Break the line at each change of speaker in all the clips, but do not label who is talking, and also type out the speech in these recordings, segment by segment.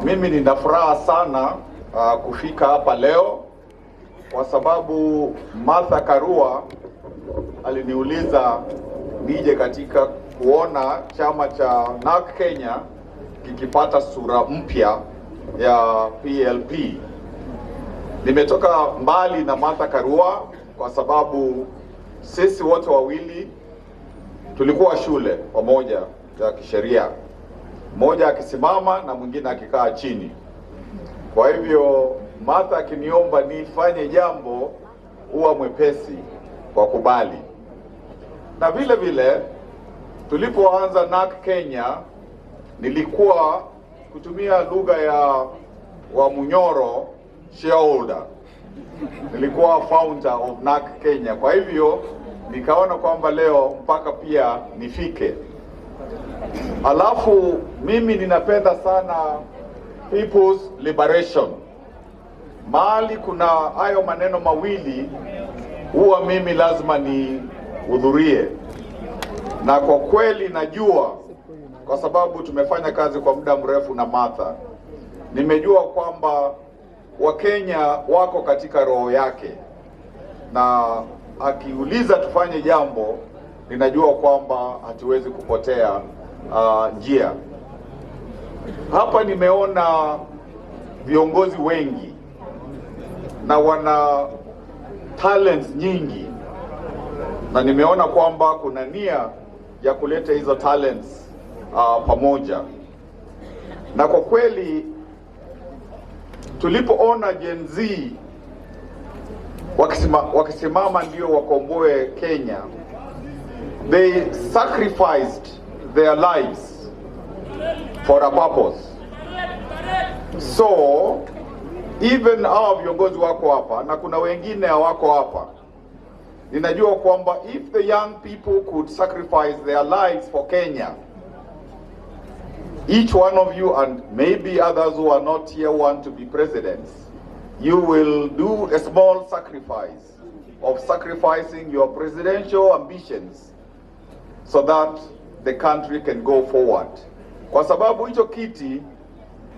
Mimi nina furaha sana kufika hapa leo kwa sababu Karua aliniuliza nije katika kuona chama cha NARC Kenya kikipata sura mpya ya PLP. Nimetoka mbali na Karua kwa sababu sisi wote wawili tulikuwa shule pamoja ya kisheria, mmoja akisimama na mwingine akikaa chini. Kwa hivyo Martha akiniomba nifanye jambo huwa mwepesi kwa kubali. Na vile vile tulipoanza NARC Kenya nilikuwa kutumia lugha ya Wamunyoro shareholder. Nilikuwa founder of NARC Kenya. Kwa hivyo nikaona kwamba leo mpaka pia nifike. Alafu mimi ninapenda sana people's liberation. Mahali kuna hayo maneno mawili huwa mimi lazima nihudhurie. Na kwa kweli najua, kwa sababu tumefanya kazi kwa muda mrefu na Martha, nimejua kwamba Wakenya wako katika roho yake, na akiuliza tufanye jambo ninajua kwamba hatuwezi kupotea njia. Hapa nimeona viongozi wengi na wana talents nyingi, na nimeona kwamba kuna nia ya kuleta hizo talents pamoja. Na kwa kweli tulipoona Gen Z wakisimama ndio wakomboe Kenya, they sacrificed their lives for a purpose. So even our viongozi wako hapa na kuna wengine hawako hapa, ninajua kwamba if the young people could sacrifice their lives for Kenya, each one of you and maybe others who are not here want to be presidents, you will do a small sacrifice of sacrificing your presidential ambitions so that the country can go forward. Kwa sababu hicho kiti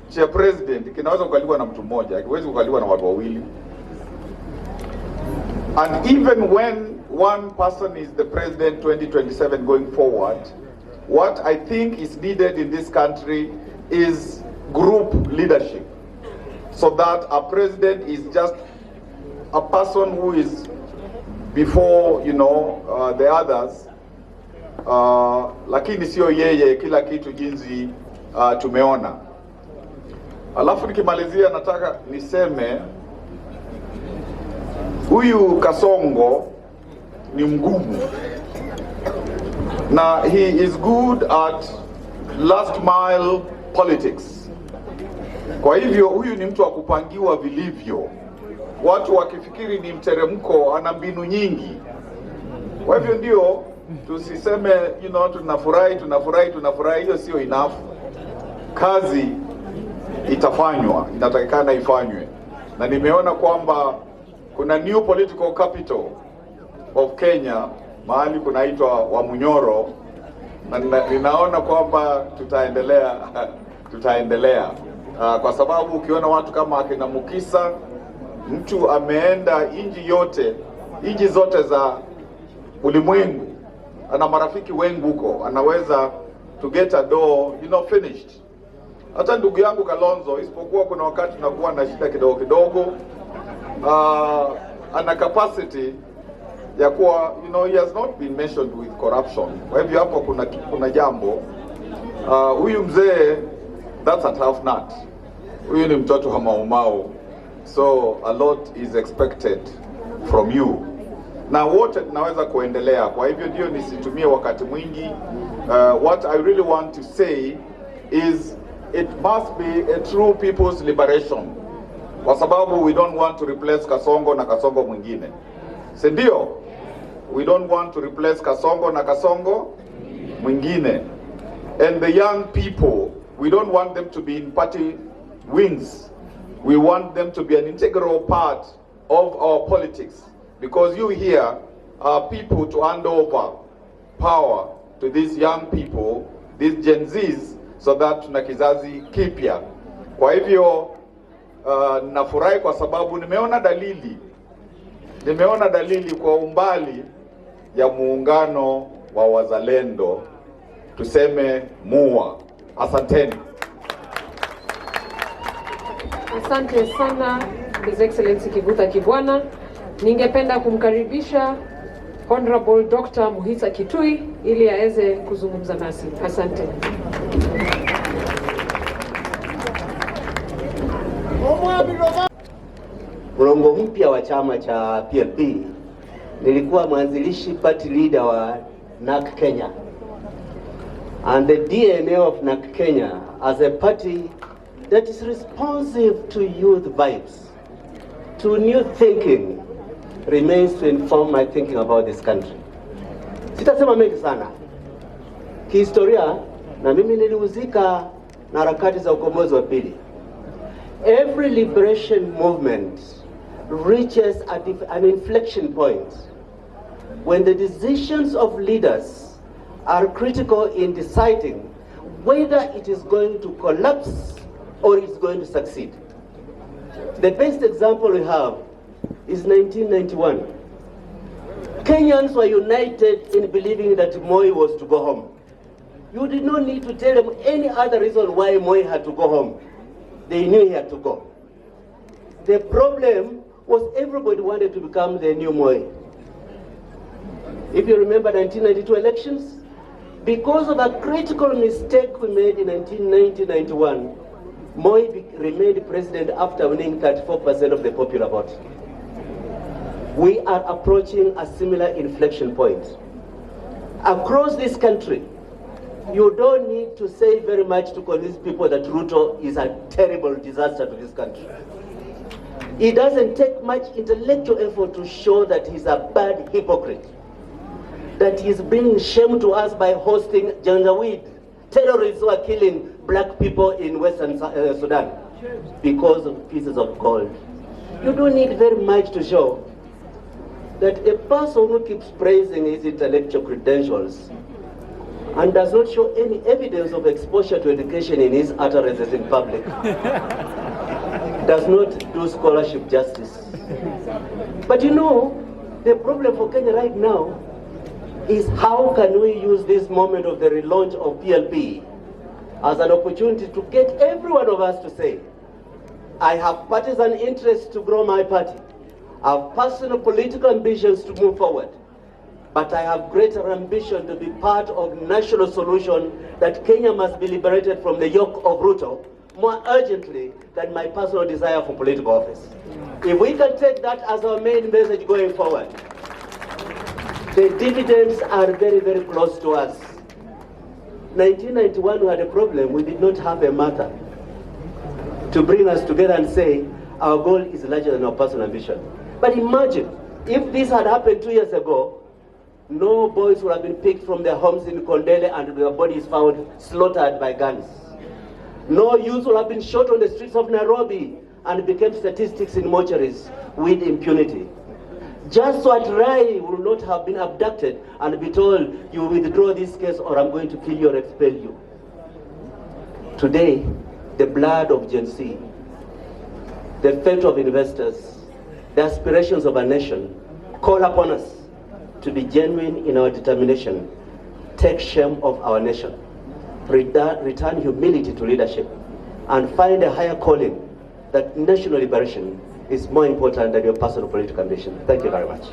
cha president kinaweza kukaliwa na mtu mmoja, hakiwezi kukaliwa na watu wawili. And even when one person is the president 2027 going forward, what I think is needed in this country is group leadership, so that a president is just a person who is before, the others, lakini sio yeye kila kitu jinsi tumeona. Alafu nikimalizia nataka niseme huyu Kasongo ni mgumu, na he is good at last mile politics. Kwa hivyo huyu ni mtu wa kupangiwa vilivyo. Watu wakifikiri ni mteremko, ana mbinu nyingi. Kwa hivyo ndio tusiseme tunafurahi, hiyo sio enough. Kazi itafanywa, inatakikana ifanywe. Na nimeona kwamba kuna new political capital of Kenya, mahali kunaitwa Wamunyoro, na ninaona kwamba tutaendelea kwa sababu ukiona watu kama akina Mukhisa, mtu ameenda inji zote za ulimwengu, ana marafiki wengi huko, anaweza to get a door finished. Hata ndugu yangu Kalonzo, isipokuwa kuna wakati tunakuwa na shida kidogo, ana capacity ya kuwa he has not been mentioned with corruption. Kwa hivyo hapo kuna jambo. Huyu mzee, that's a tough nut. Huyu ni mtoto wa maumau, so a lot is expected from you. Na wote tunaweza kuendelea. Kwa hivyo ndio nisitumie wakati mwingi. What I really want to say is it must be a true people's liberation, kwa sababu we don't want to replace Kasongo na Kasongo mwingine. Sindio? We don't want to replace Kasongo na Kasongo mwingine. And the young people, we don't want them to be in party wings. We want them to be an integral part of our politics, because you here are people to hand over power to these young people, these Gen Zs, so that tuna kizazi kipya. Kwa hivyo nafurahi kwa sababu nimeona dalili kwa umbali ya muungano wa wazalendo, tuseme MUA. Asanteni.
Asante sana His Excellency Kivutha Kibwana. Ningependa kumkaribisha Honorable Dr. Mukhisa Kituyi ili aweze kuzungumza nasi. Asante.
Mrongo mpya wa chama cha PLP, nilikuwa mwanzilishi party leader wa NAK Kenya. And the DNA of NAK Kenya as a party that is responsive to youth vibes, to new thinking, remains to inform my thinking about this country. Sitasema mengi sana. Kihistoria, na mimi nilihusika na harakati za ukombozi wa pili. Every liberation movement reaches an inflection point when the decisions of leaders are critical in deciding whether it is going to collapse or it's going to succeed. The best example we have is 1991. Kenyans were united in believing that Moi was to go home. You did not need to tell them any other reason why Moi had to go home. They knew he had to go. The problem was everybody wanted to become the new Moi. If you remember 1992 elections, because of a critical mistake we made in 1990-91, Moi remained president after winning 34% of the popular vote. We are approaching a similar inflection point. Across this country, you don't need to say very much to convince people that RUTO is a terrible disaster to this country. It doesn't take much intellectual effort to show that he's a bad hypocrite, that he's bringing shame to us by hosting Janjaweed, terrorists who are killing black people in Western Sudan because of pieces of gold. You don't need very much to show that a person who keeps praising his intellectual credentials and does not show any evidence of exposure to education in his utterances in public does not do scholarship justice. But you know, the problem for Kenya right now is how can we use this moment of the relaunch of PLP as an opportunity to get every one of us to say, I have partisan interests to grow my party. I have personal political ambitions to move forward. But I have greater ambition to be part of national solution that Kenya must be liberated from the yoke of RUTO more urgently than my personal desire for political office. If we can take that as our main message going forward, the dividends are very, very close to us. 1991 we had a problem. We did not have a matter to bring us together and say our goal is larger than our personal ambition. But imagine if this had happened 2 years ago, no boys would have been picked from their homes in Kondele and their bodies found slaughtered by guns. No youth would have been shot on the streets of Nairobi and became statistics in mortuaries with impunity. Just what Rai would not have been abducted and be told, you withdraw this case or I'm going to kill you or expel you. Today, the blood of Gen Z, the fate of investors, the aspirations of a nation call upon us to be genuine in our determination, take shame of our nation, return humility to leadership, and find a higher calling that national liberation is more important than your personal political ambition. Thank you very much.